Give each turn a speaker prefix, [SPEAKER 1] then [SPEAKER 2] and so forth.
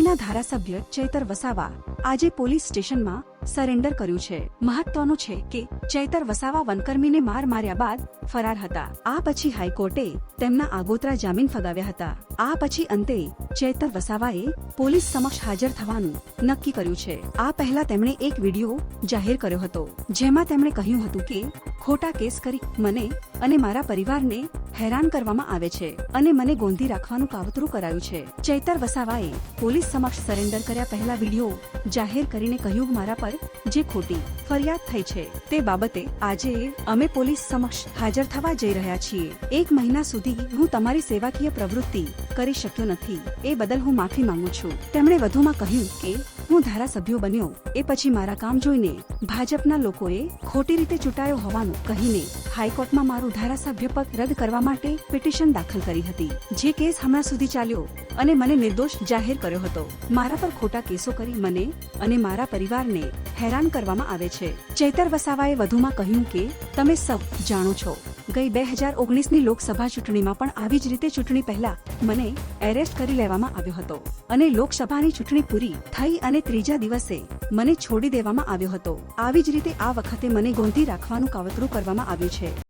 [SPEAKER 1] વનકર્મીના ધારાસભ્ય ચૈતર વસાવા આજે પોલીસ સ્ટેશનમાં સરેન્ડર કર્યું છે। મહત્વનું છે કે ચૈતર વસાવા વનકર્મીને માર માર્યા બાદ ફરાર હતા। આ પછી હાઈકોર્ટે તેમના આગોતરા જામીન ફગાવ્યા હતા। આ પછી અંતે ચૈતર વસાવાએ પોલીસ સમક્ષ હાજર થવાનું નક્કી કર્યું છે। આ પહેલા તેમણે એક વિડીયો જાહેર કર્યો હતો, જેમાં તેમણે કહ્યું હતું કે ખોટા કેસ કરી મને અને મારા પરિવારને હેરાન કરવામાં આવે છે અને મને ગોંધી રાખવાનું કાવતરું કરાયું છે। ચૈતર વસાવાએ પોલીસ સમક્ષ સરેન્ડર કર્યા પહેલા વિડીયો જાહેર કરીને કહ્યું, મારા પર જે ખોટી ફરિયાદ થઈ છે તે બાબતે આજે અમે પોલીસ સમક્ષ હાજર થવા જઈ રહ્યા છીએ। 1 મહિના સુધી હું તમારી સેવાકીય પ્રવૃત્તિ કરી શક્યો નથી, એ બદલ હું માફી માંગુ છું। તેમણે વધુમાં કહ્યું કે હું ધારાસભ્ય બન્યો એ પછી મારા કામ જોઈને ભાજપના લોકોએ ખોટી રીતે ચૂંટાયો હોવાનું કહીને હાઈકોર્ટમાં મારું ધારાસભ્ય પદ રદ કરવા માટે પિટિશન દાખલ કરી હતી, જે કેસ હમણાં સુધી ચાલ્યો અને મને નિર્દોષ જાહેર કર્યો હતો। મારા પર ખોટા કેસો કરી મને અને મારા પરિવારને હેરાન કરવામાં આવે છે। ચૈતર વસાવાએ વધુમાં કહ્યું કે તમે સૌ જાણો છો, ગઈ 2019ની લોકસભા ચૂંટણીમાં પણ આવી જ રીતે ચૂંટણી પહેલા મને એરેસ્ટ કરી લેવામાં આવ્યો હતો અને લોકસભાની ચૂંટણી પૂરી થઈ અને ત્રીજા દિવસે મને છોડી દેવામાં આવ્યો હતો। આવી જ રીતે આ વખતે મને ગોંધી રાખવાનું કાવતરું કરવામાં આવ્યું છે।